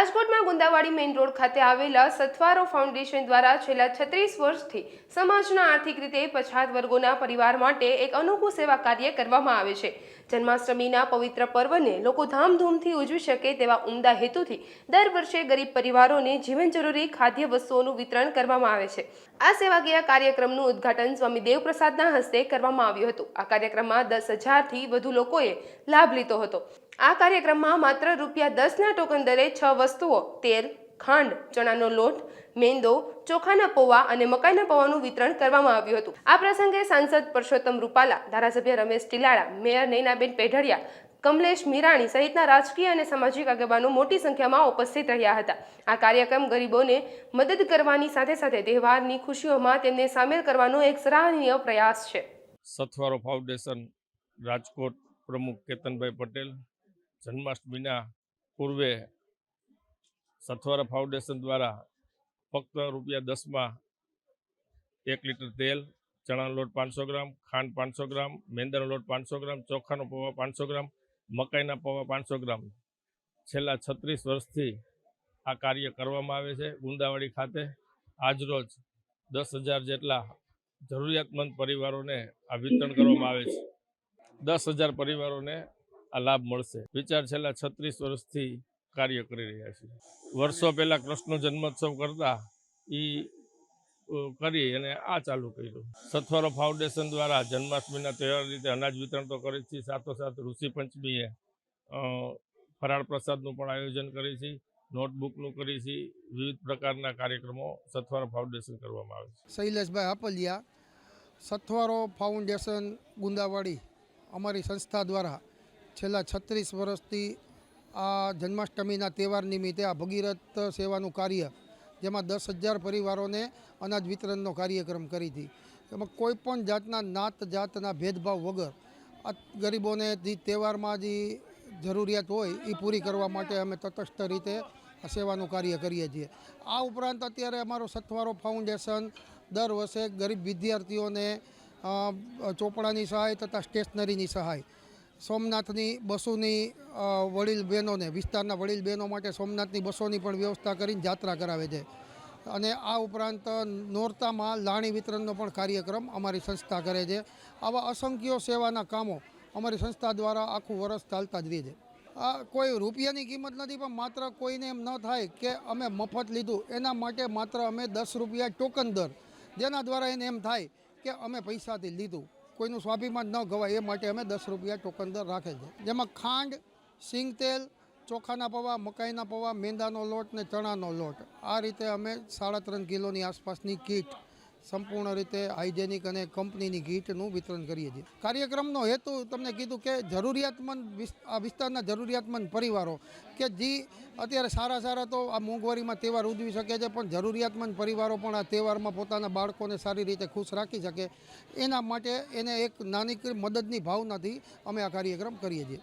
રાજકોટમાં Gundawadi main road ખાતે આવેલા સથવારો ફાઉન્ડેશન દ્વારા છેલ્લા 36 વર્ષથી સમાજના આર્થિક રીતે પછાત વર્ગોના પરિવાર માટે એક અનોખું સેવા કાર્ય કરવામાં આવે છે। જન્માષ્ટમીના પવિત્ર પર્વને લોકો ધામધૂમથી ઉજવી શકે તેવા ઉમદા હેતુથી દર વર્ષે ગરીબ પરિવારોને જીવન જરૂરી ખાદ્ય વસ્તુઓનું વિતરણ કરવામાં આવે છે। આ સેવાકીય કાર્યક્રમનું ઉદ્ઘાટન સ્વામી દેવપ્રસાદના હસ્તે કરવામાં આવ્યું હતું। આ કાર્યક્રમમાં 10,000થી વધુ લોકોએ લાભ લીધો હતો। આ કાર્યક્રમમાં માત્ર ₹10ના ટોકન દરે 6 વસ્તુઓ તેલ, ખાંડ, ચણાનો લોટ, મેંદો, ચોખાના પૌવા અને મકાઈના પૌવાનું વિતરણ કરવામાં આવ્યું હતું। આ પ્રસંગે સાંસદ પરસોત્તમ રૂપાલા, ધારાસભ્ય રમેશ ટીલાળા, મેયર નૈનાબેન પેઢડિયા, કમલેશ મીરાણી સહિતના રાજકીય અને સામાજિક આગેવાનો મોટી સંખ્યામાં ઉપસ્થિત રહ્યા હતા। આ કાર્યક્રમ ગરીબોને મદદ કરવાની સાથે સાથે તહેવારની ખુશીઓમાં તેમને સામેલ કરવાનો એક સરાહનીય પ્રયાસ છે। સથવારો ફાઉન્ડેશન રાજકોટ પ્રમુખ કેતનભાઈ પટેલ જન્માષ્ટમીના પૂર્વે સથવારા ફાઉન્ડેશન દ્વારા ફક્ત ₹10માં 1 લીટર તેલ, ચણાનો લોટ 500 ગ્રામ, ખાંડ 500 ગ્રામ, મેંદાનો લોટ 500 ગ્રામ, ચોખાનો પૌવા 500 ગ્રામ, મકાઈના પૌવા 500 ગ્રામ છેલ્લા 36 વર્ષથી આ કાર્ય કરવામાં આવે છે। ગુંદાવાડી ખાતે આજરોજ 10,000 જેટલા જરૂરિયાતમંદ પરિવારોને આ વિતરણ કરવામાં આવે છે। 10,000 પરિવારોને આ લાભ મળશે। વિચાર છેલ્લા 36 વર્ષથી કાર્ય કરી રહ્યા છીએ। વર્ષો પહેલાં કૃષ્ણ જન્મોત્સવ કરતા કરી અને આ ચાલુ કર્યું। સથવારો ફાઉન્ડેશન દ્વારા જન્માષ્ટમીના તહેવાર રીતે અનાજ વિતરણ તો કરે છે, સાથોસાથ ઋષિ પંચમીએ ફરાળ પ્રસાદનું પણ આયોજન કરીએ છીએ, નોટબુકનું કરીએ છીએ, વિવિધ પ્રકારના કાર્યક્રમો સથવારો ફાઉન્ડેશન કરવામાં આવે છે। શૈલેષભાઈ આપલિયા, સથવારો ફાઉન્ડેશન ગુંદાવાડી અમારી સંસ્થા દ્વારા છેલ્લા 36 વર્ષથી આ જન્માષ્ટમીના તહેવાર નિમિત્તે આ ભગીરથ સેવાનું કાર્ય, જેમાં 10,000 પરિવારોને અનાજ વિતરણનો કાર્યક્રમ કરી હતી। એમાં કોઈપણ જાતના નાત જાતના ભેદભાવ વગર આ ગરીબોને જે તહેવારમાં જે જરૂરિયાત હોય એ પૂરી કરવા માટે અમે તટસ્થ રીતે આ સેવાનું કાર્ય કરીએ છીએ। આ ઉપરાંત અત્યારે અમારો સથવારો ફાઉન્ડેશન દર વર્ષે ગરીબ વિદ્યાર્થીઓને ચોપડાની સહાય તથા સ્ટેશનરીની સહાય, સોમનાથની બસોની વડીલ બહેનોને, વિસ્તારના વડીલ બહેનો માટે સોમનાથની બસોની પણ વ્યવસ્થા કરીને યાત્રા કરાવે છે। અને આ ઉપરાંત નોરતામાં લાણી વિતરણનો પણ કાર્યક્રમ અમારી સંસ્થા કરે છે। આવા અસંખ્ય સેવાના કામો અમારી સંસ્થા દ્વારા આખું વર્ષ ચાલતા જ રહે છે। આ કોઈ રૂપિયાની કિંમત નથી, પણ માત્ર કોઈને એમ ન થાય કે અમે મફત લીધું, એના માટે માત્ર અમે ₹10 ટોકન દર, જેના દ્વારા એને એમ થાય કે અમે પૈસાથી લીધું, કોઈનું સ્વાભિમાન ન ગવાય એ માટે અમે ₹10 ટોકન દર રાખે છે। જેમાં ખાંડ, સિંગ તેલ, ચોખાના પૌવા, મકાઈના પૌવા, મેંદાનો લોટ ને ચણાનો લોટ, આ રીતે અમે 3.5 કિલોની આસપાસની કીટ સંપૂર્ણ રીતે હાઇજેનિક અને કંપનીની કીટનું વિતરણ કરીએ છીએ। કાર્યક્રમનો હેતુ તમને કીધું કે જરૂરિયાતમંદ આ વિસ્તારના જરૂરિયાતમંદ પરિવારો કે જે અત્યારે સારા તો આ મોંઘવારીમાં તહેવાર ઉજવી શકે છે, પણ જરૂરિયાતમંદ પરિવારો પણ આ તહેવારમાં પોતાના બાળકોને સારી રીતે ખુશ રાખી શકે, એના માટે એને એક નાની મદદની ભાવનાથી અમે આ કાર્યક્રમ કરીએ છીએ।